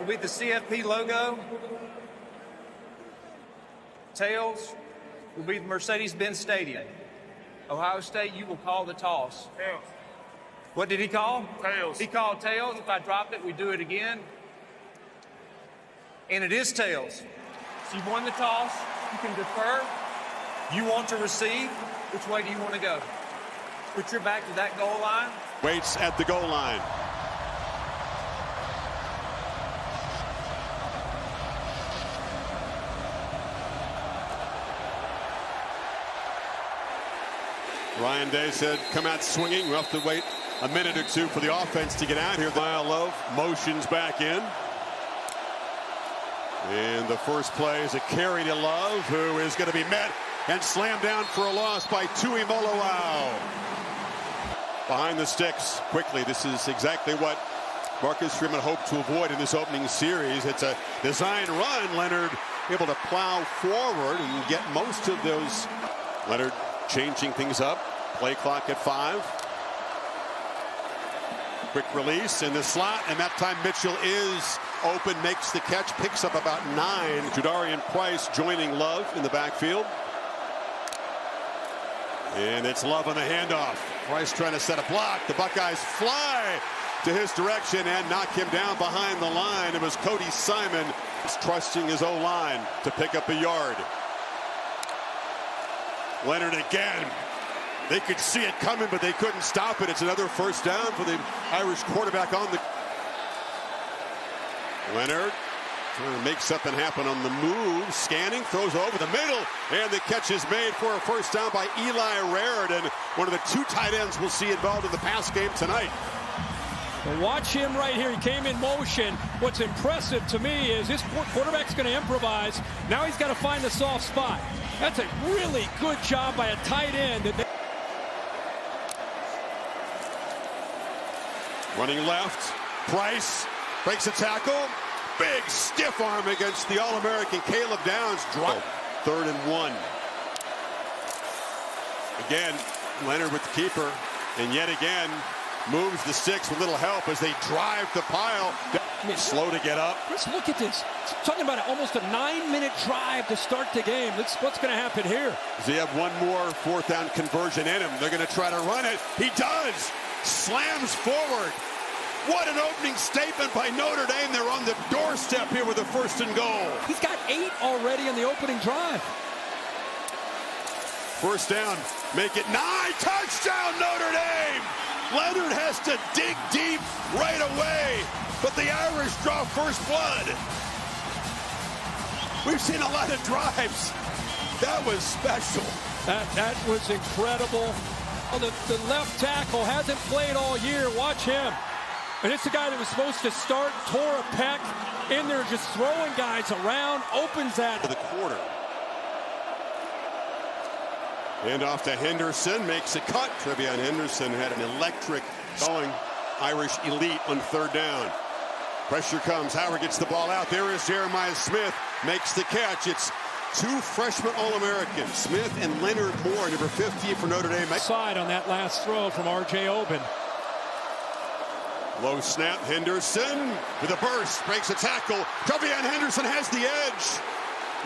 will be the CFP logo. Tails will be the Mercedes-Benz Stadium. Ohio State, you will call the toss. Tails. What did he call? Tails. He called tails. If I dropped it, we do it again. And it is tails. So you've won the toss. You can defer. You want to receive. Which way do you want to go? Put your back to that goal line. Waits at the goal line. Ryan Day said, come out swinging. We'll have to wait a minute or two for the offense to get out here. Kyle Love motions back in. And the first play is a carry to Love, who is going to be met and slammed down for a loss by Tui Molowau. Behind the sticks quickly. This is exactly what Marcus Freeman hoped to avoid in this opening series. It's a design run. Leonard able to plow forward and get most of those. Leonard changing things up. Play clock at 5. Quick release in the slot, and that time Mitchell is open, makes the catch, picks up about 9. Jadarian Price joining Love in the backfield. And it's Love on the handoff. Price trying to set a block. The Buckeyes fly to his direction and knock him down behind the line. It was Cody Simon trusting his O-line to pick up a yard. Leonard again. They could see it coming, but they couldn't stop it. It's another first down for the Irish quarterback on the... Leonard trying to make something happen on the move. Scanning, throws over the middle, and the catch is made for a first down by Eli Raridan, one of the 2 tight ends we'll see involved in the pass game tonight. Well, watch him right here. He came in motion. What's impressive to me is this quarterback's going to improvise. Now he's got to find the soft spot. That's a really good job by a tight end. Running left, Price breaks a tackle. Big stiff arm against the All-American Caleb Downs. Drop. 3rd and 1. Again, Leonard with the keeper, and yet again moves the sticks with little help as they drive the pile. Slow to get up. Let's look at this. Talking about almost a 9-minute drive to start the game. What's going to happen here? They have one more 4th down conversion in him. They're going to try to run it. He does. Slams forward. What an opening statement by Notre Dame. They're on the doorstep here with a 1st and goal. He's got 8 already in the opening drive. First down. Make it 9. Touchdown, Notre Dame. Leonard has to dig deep right away, but the Irish draw first blood. We've seen a lot of drives. That was special. That was incredible. Well, the left tackle hasn't played all year. Watch him. And it's the guy that was supposed to start, tore a pec, in there just throwing guys around, opens that. For the quarter. And off to Henderson, makes a cut. Trevion Henderson had an electric going. Irish elite on 3rd down. Pressure comes. Howard gets the ball out. There is Jeremiah Smith, makes the catch. It's 2 freshman All-Americans, Smith and Leonard Moore, number 50 for Notre Dame. Side on that last throw from R.J. Oben. Low snap, Henderson with a burst, breaks a tackle. Trevion Henderson has the edge.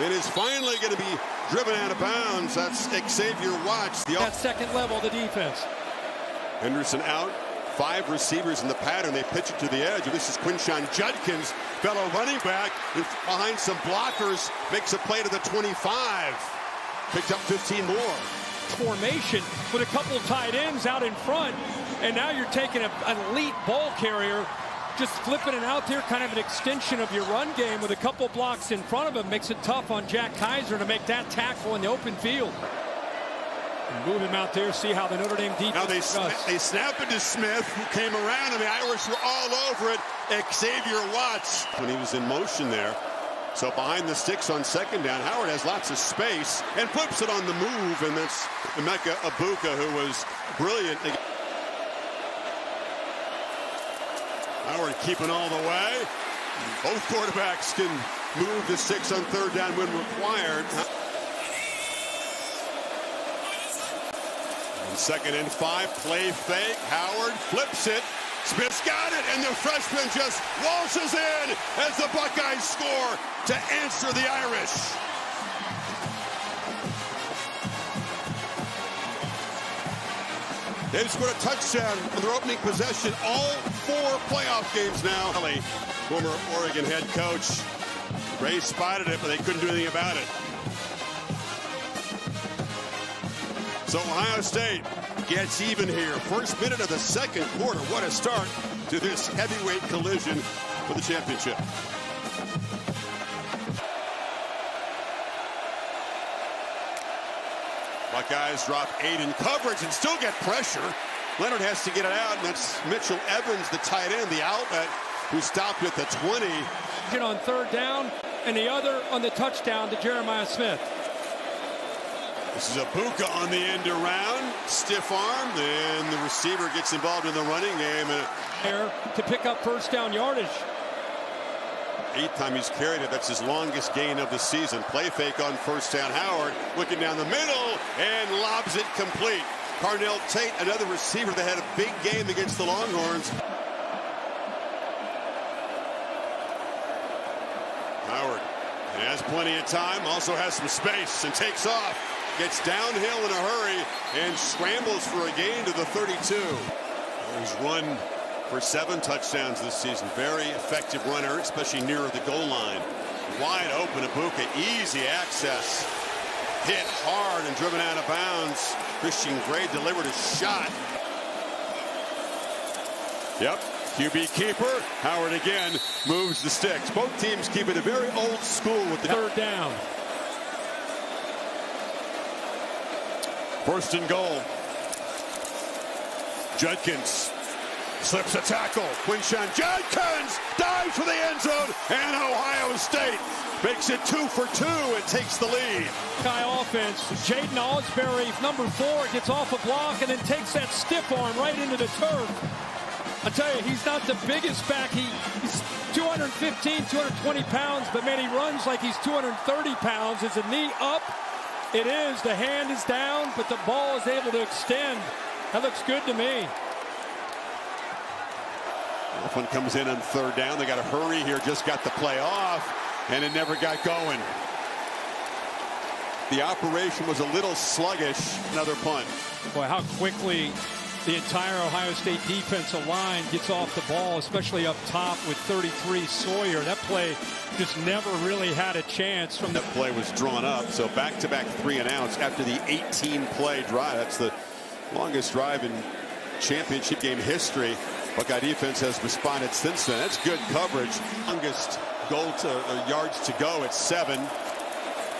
It is finally going to be driven out of bounds. That's Xavier Watts. That second level of the defense. Henderson out. 5 receivers in the pattern. They pitch it to the edge. This is Quinshawn Judkins, fellow running back, behind some blockers, makes a play to the 25. Picked up 15 more. Formation with a couple of tight ends out in front, and now you're taking an elite ball carrier, just flipping it out there, kind of an extension of your run game with a couple blocks in front of him. Makes it tough on Jack Kaiser to make that tackle in the open field. And move him out there, see how the Notre Dame defense now they snap it to Smith, who came around, and the Irish were all over it. Xavier Watts, when he was in motion there. So behind the sticks on 2nd down, Howard has lots of space and flips it on the move, and that's Emeka Ibuka, who was brilliant. Howard keeping all the way. Both quarterbacks can move the sticks on 3rd down when required. And 2nd and 5, play fake. Howard flips it, Smith's got it, and the freshman just waltzes in as the Buckeyes score to answer the Irish. They've scored a touchdown on their opening possession all 4 playoff games now. Former Oregon head coach. Ray spotted it, but they couldn't do anything about it. So Ohio State gets even here. First minute of the second quarter. What a start to this heavyweight collision for the championship. Buckeyes drop 8 in coverage and still get pressure. Leonard has to get it out, and that's Mitchell Evans, the tight end, the outlet, who stopped at the 20. On third down, and the other on the touchdown to Jeremiah Smith. This is Abuka on the end around, stiff arm, and the receiver gets involved in the running game. There to pick up first down yardage. 8th time he's carried it. That's his longest gain of the season. Play fake on first down. Howard looking down the middle and lobs it complete. Carnell Tate, another receiver that had a big game against the Longhorns. Howard has plenty of time, also has some space and takes off. Gets downhill in a hurry and scrambles for a gain to the 32. He's run for 7 touchdowns this season. Very effective runner, especially near the goal line. Wide open, Abuka, easy access. Hit hard and driven out of bounds. Christian Gray delivered a shot. Yep, QB keeper. Howard again moves the sticks. Both teams keep it a very old school with the third down. First and goal. Judkins slips a tackle. Quinshon Judkins dives for the end zone, and Ohio State makes it 2 for 2 and takes the lead. Buckeye offense. Jaden Osbury, number 4, gets off a block and then takes that stiff arm right into the turf. I tell you, he's not the biggest back. He's 215, 220 pounds, but man, he runs like he's 230 pounds. Is the knee up? It is. The hand is down, but the ball is able to extend. That looks good to me. This one comes in on third down. They got to hurry here. Just got the play off, and it never got going. The operation was a little sluggish. Another punt. Boy, how quickly the entire Ohio State defensive line gets off the ball, especially up top with 33 Sawyer. That play just never really had a chance. From that play was drawn up, so back-to-back 3 and outs after the 18-play drive. That's the longest drive in championship game history. Buckeye defense has responded since then. That's good coverage. Longest goal to yards to go at 7.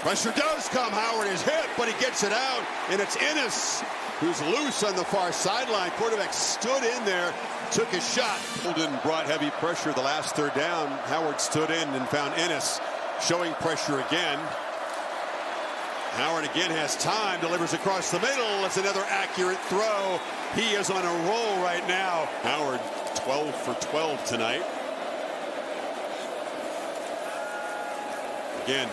Pressure does come. Howard is hit, but he gets it out, and it's Ennis who's loose on the far sideline. Quarterback stood in there, took a shot. Holden brought heavy pressure the last third down. Howard stood in and found Ennis showing pressure again. Howard again has time, delivers across the middle. It's another accurate throw. He is on a roll right now. Howard 12 for 12 tonight. Again,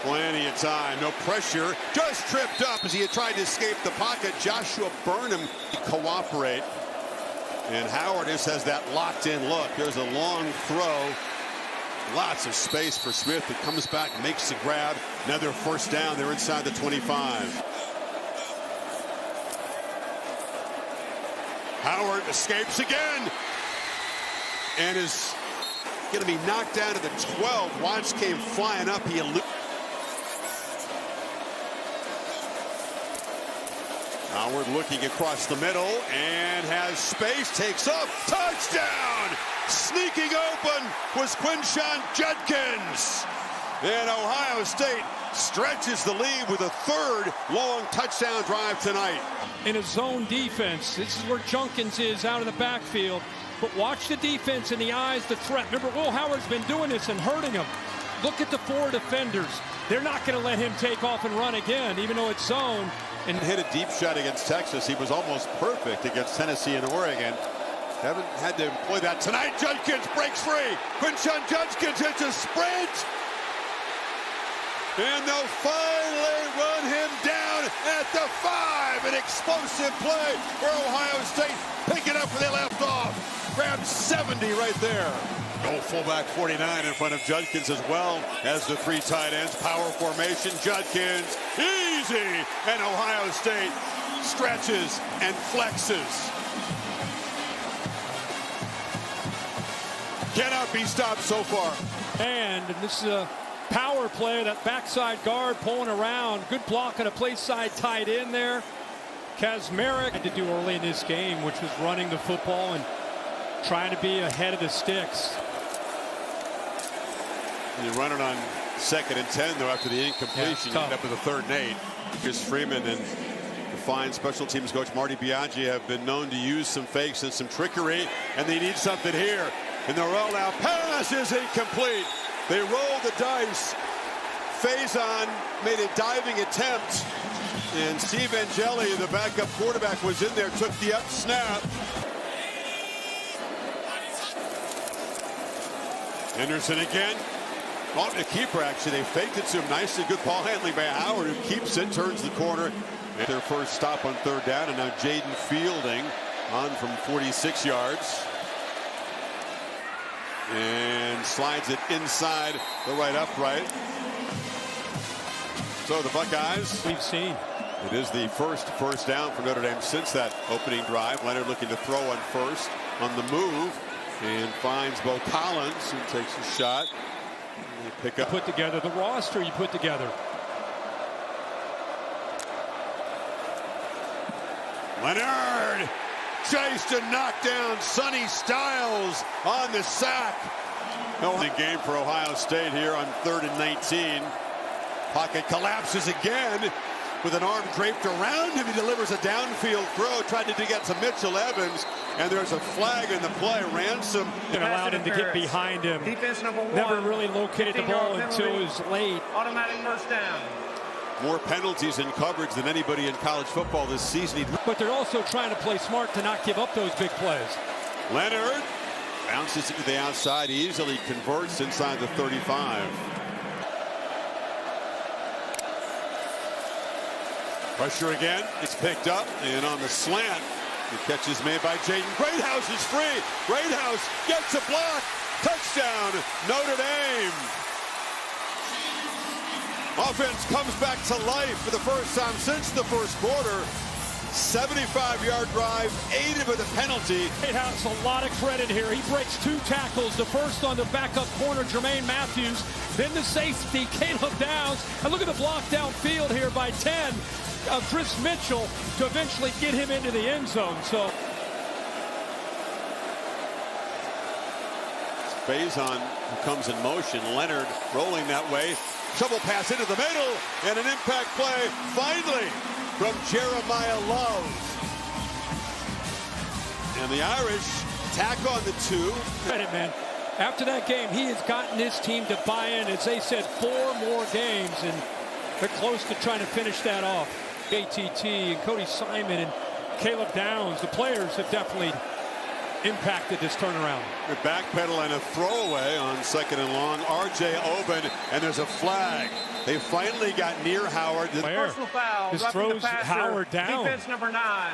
plenty of time, no pressure, just tripped up as he had tried to escape the pocket. Joshua Burnham cooperate, and Howard just has that locked in look. There's a long throw, lots of space for Smith, who comes back, makes the grab. Another first down. They're inside the 25. Howard escapes again and is going to be knocked down to the 12. Watts came flying up. He Howard looking across the middle and has space, takes up, touchdown! Sneaking open was Quinshon Judkins. And Ohio State stretches the lead with a 3rd long touchdown drive tonight. In a zone defense, this is where Junkins is out of the backfield. But watch the defense in the eyes, the threat. Remember, Will Howard's been doing this and hurting him. Look at the 4 defenders. They're not going to let him take off and run again, even though it's zone. And hit a deep shot against Texas. He was almost perfect against Tennessee and Oregon. Haven't had to employ that tonight. Judkins breaks free. Quinshon Judkins hits a sprint. And they'll finally run him down at the 5. An explosive play for Ohio State. Pick it up where they left off. grabs 70 right there. Goal fullback 49 in front of Judkins, as well as the three tight ends. Power formation, Judkins, easy, and Ohio State stretches and flexes. Cannot be stopped so far. And this is a power play, that backside guard pulling around. Good block on a play side tight end there. Kazmarek had to do early in this game, which was running the football and trying to be ahead of the sticks. You run it on 2nd and 10, though, after the incompletion. You end up with a 3rd and 8. Chris Freeman and the fine special teams coach Marty Biaggi have been known to use some fakes and some trickery, and they need something here. And the roll-out pass is incomplete. They rolled the dice. Faison made a diving attempt, and Steve Angeli, the backup quarterback, was in there, took the up snap. Henderson again. Off the keeper, actually. They faked it to him nicely. Good ball handling by Howard, who keeps it, turns the corner. Their first stop on 3rd down, and now Jaden Fielding on from 46 yards. And slides it inside the right upright. So the Buckeyes, we've seen. It is the first down for Notre Dame since that opening drive. Leonard looking to throw on first on the move and finds Bo Collins, who takes a shot. And pick up. You put together the roster you put together. Leonard chased to knock down Sonny Styles on the sack. The game for Ohio State here on 3rd and 19. Pocket collapses again with an arm draped around him. He delivers a downfield throw, tried to get to Mitchell Evans, and there's a flag in the play. Ransom. And allowed him to get behind him. Defense number 1. Never really located the ball until it was late. Automatic first down. More penalties in coverage than anybody in college football this season. But they're also trying to play smart to not give up those big plays. Leonard bounces it to the outside, easily converts inside the 35. Pressure again. It's picked up, and on the slant, the catch is made by Jaden. Greathouse is free. Greathouse gets a block. Touchdown, Notre Dame. Offense comes back to life for the first time since the first quarter. 75-yard drive, aided with a penalty. Greathouse, a lot of credit here. He breaks 2 tackles. The first on the backup corner, Jermaine Matthews. Then the safety, Caleb Downs. And look at the block downfield here by 10 of Chris Mitchell to eventually get him into the end zone. So Faison comes in motion. Leonard rolling that way. Shovel pass into the middle, and an impact play finally from Jeremiah Love. And the Irish tack on the 2. Credit, man. After that game, he has gotten his team to buy in, as they said, 4 more games, and they're close to trying to finish that off. ATT and Cody Simon and Caleb Downs, the players have definitely impacted this turnaround. The backpedal and a throwaway on 2nd and long. R.J. Oben, and there's a flag. They finally got near Howard. Personal foul. This throws Howard down. Defense number 9.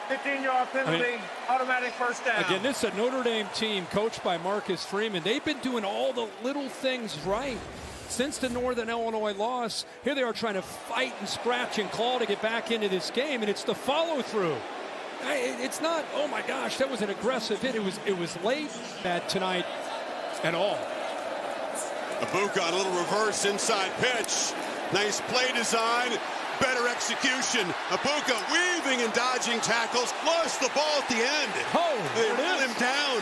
15-yard penalty. Automatic first down. Again, this is a Notre Dame team coached by Marcus Freeman. They've been doing all the little things right since the Northern Illinois loss. Here they are trying to fight and scratch and claw to get back into this game, and it's the follow-through. It's not, oh my gosh, that was an aggressive hit. It was late tonight at all. Abuka on a little reverse inside pitch. Nice play design, better execution. Abuka weaving and dodging tackles, lost the ball at the end. They run him down.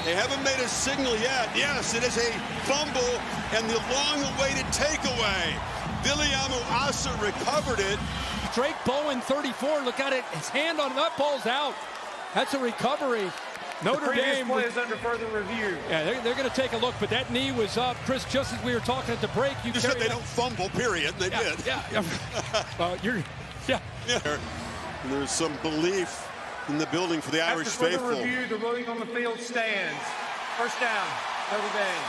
They haven't made a signal yet. Yes, it is a fumble and the long-awaited takeaway. Viliamu Asa recovered it. Drake Bowen, 34. Look at it. His hand on that ball's out. That's a recovery. Notre Dame play is under further review. Yeah, they're going to take a look, but that knee was up. Chris, just as we were talking at the break, you said they don't fumble, period. They did. And there's some belief in the building for the Irish faithful. After further review, the ruling on the field stands. First down, Notre Dame.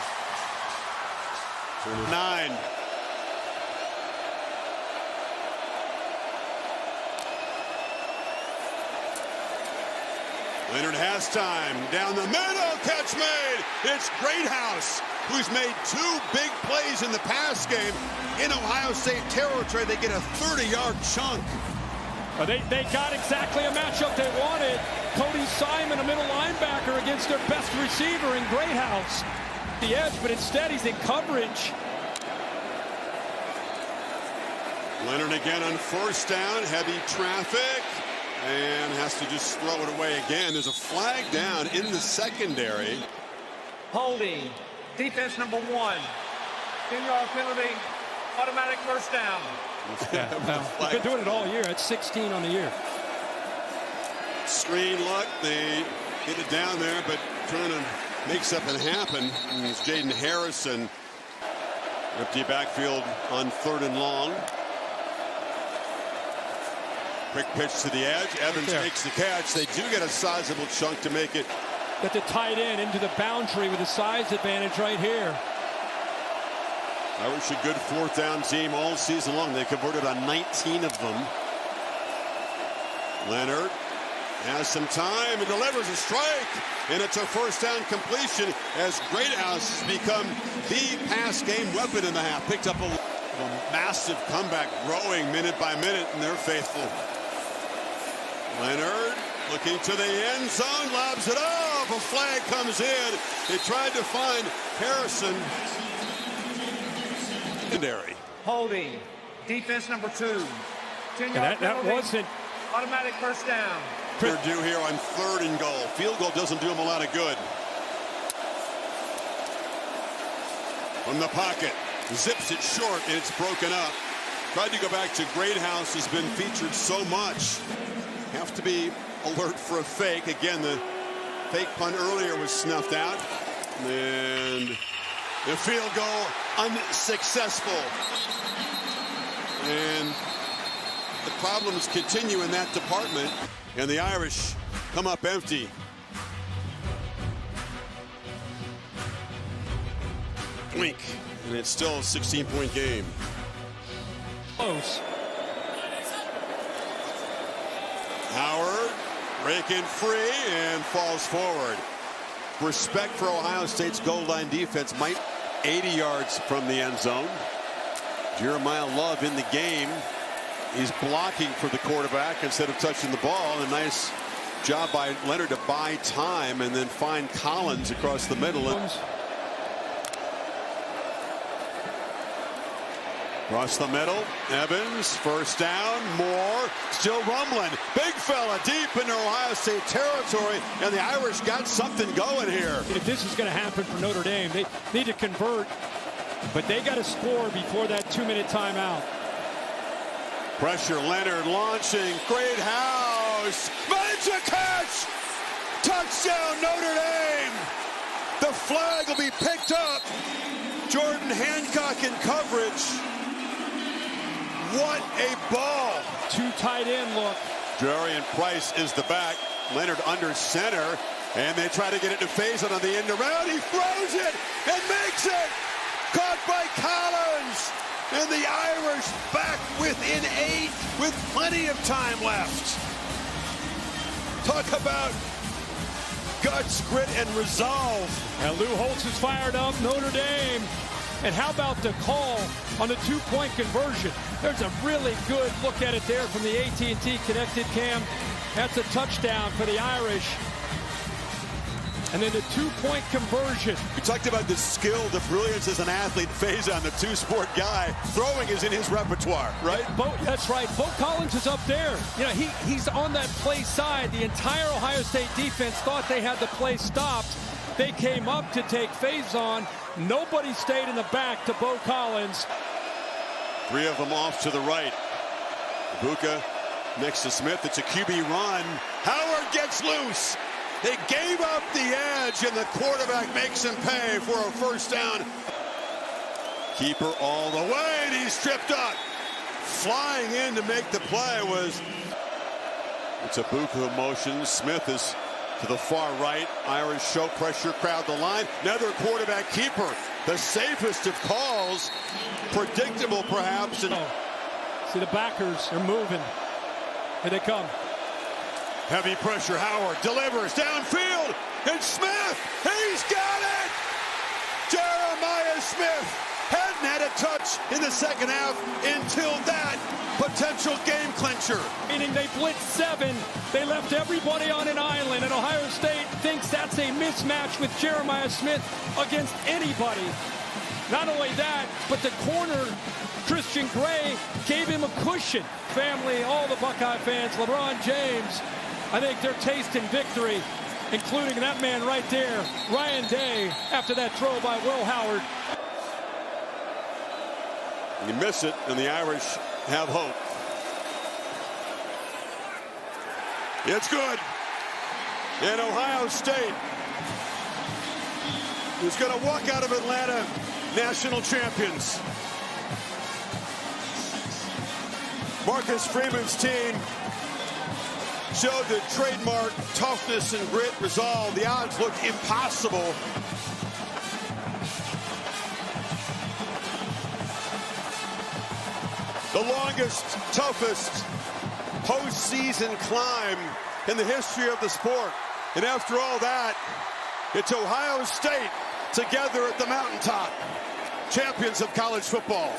9. Leonard has time. Down the middle. Catch made. It's Greathouse, who's made 2 big plays in the pass game. In Ohio State territory, they get a 30-yard chunk. They got exactly a matchup they wanted. Cody Simon, a middle linebacker, against their best receiver in Greathouse. The edge, but instead he's in coverage. Leonard again on first down. Heavy traffic. And has to just throw it away again. There's a flag down in the secondary. Holding. Defense number 1. 10-yard penalty. Automatic first down. They've been doing it all year. That's 16 on the year. Screen look. They get it down there, but trying to make something happen. And it's Jaden Harrison. Empty backfield on 3rd and long. Quick pitch to the edge. Evans makes the catch. They do get a sizable chunk to make it. Got the tight end into the boundary with a size advantage right here. Irish a good 4th down team all season long. They converted on 19 of them. Leonard has some time and delivers a strike. And it's a first down completion as Greathouse has become the pass game weapon in the half. Picked up a massive comeback, growing minute by minute, and they're faithful. Leonard looking to the end zone, lobs it up. A flag comes in. They tried to find Harrison. Holding. Defense number 2. 10-yard that wasn't automatic first down. They're due here on 3rd and goal. Field goal doesn't do them a lot of good. From the pocket, zips it short, and it's broken up. Tried to go back to Greathouse, has been featured so much. Have to be alert for a fake. Again, the fake punt earlier was snuffed out. And the field goal unsuccessful. And the problems continue in that department. And the Irish come up empty. Blink. And it's still a 16-point game. Close. Howard breaking free and falls forward. Respect for Ohio State's goal line defense. Might 80 yards from the end zone. Jeremiah Love in the game. He's blocking for the quarterback instead of touching the ball. A nice job by Leonard to buy time and then find Collins across the middle. Across the middle, Evans, first down, Moore, still rumbling. Big fella deep into Ohio State territory, and the Irish got something going here. If this is going to happen for Notre Dame, they need to convert, but they got to score before that 2-minute timeout. Pressure, Leonard launching, Greathouse, makes a catch! Touchdown, Notre Dame! The flag will be picked up. Jordan Hancock in coverage. What a ball. 2 tight end look. Jarian Price is the back. Leonard under center. And they try to get it to Faison on the end around. He throws it and makes it. Caught by Collins. And the Irish back within 8 with plenty of time left. Talk about guts, grit, and resolve. And Lou Holtz is fired up. Notre Dame. And how about the call on the 2-point conversion? There's a really good look at it there from the AT&T connected cam. That's a touchdown for the Irish. And then the 2-point conversion. We talked about the skill, the brilliance as an athlete. Faison, the 2-sport guy. Throwing is in his repertoire, right? That's right. Bo Collins is up there. You know, he's on that play side. The entire Ohio State defense thought they had the play stopped. They came up to take Faison. Nobody stayed in the back to Bo Collins. 3 of them off to the right. Buka next to Smith. It's a QB run. Howard gets loose. They gave up the edge, and the quarterback makes him pay for a first down. Keeper all the way, and he's tripped up. Flying in to make the play was... It's a Buka motion. Smith is to the far right. Irish show pressure, crowd the line. Another quarterback keeper. The safest of calls. Predictable, perhaps. And see the backers are moving. Here they come. Heavy pressure. Howard delivers downfield. And Smith, he's got it! Jeremiah Smith hadn't had a touch in the second half until that potential game clincher. Meaning they blitzed 7. They left everybody on an island, and Ohio State thinks that's a mismatch with Jeremiah Smith against anybody. Not only that, but the corner, Christian Gray, gave him a cushion. Family, all the Buckeye fans, LeBron James, I think they're tasting victory, including that man right there, Ryan Day, after that throw by Will Howard. You miss it, and the Irish have hope. It's good. And Ohio State is going to walk out of Atlanta national champions. Marcus Freeman's team showed the trademark toughness and grit, resolve. The odds looked impossible. The longest, toughest postseason climb in the history of the sport. And after all that, it's Ohio State together at the mountaintop, champions of college football.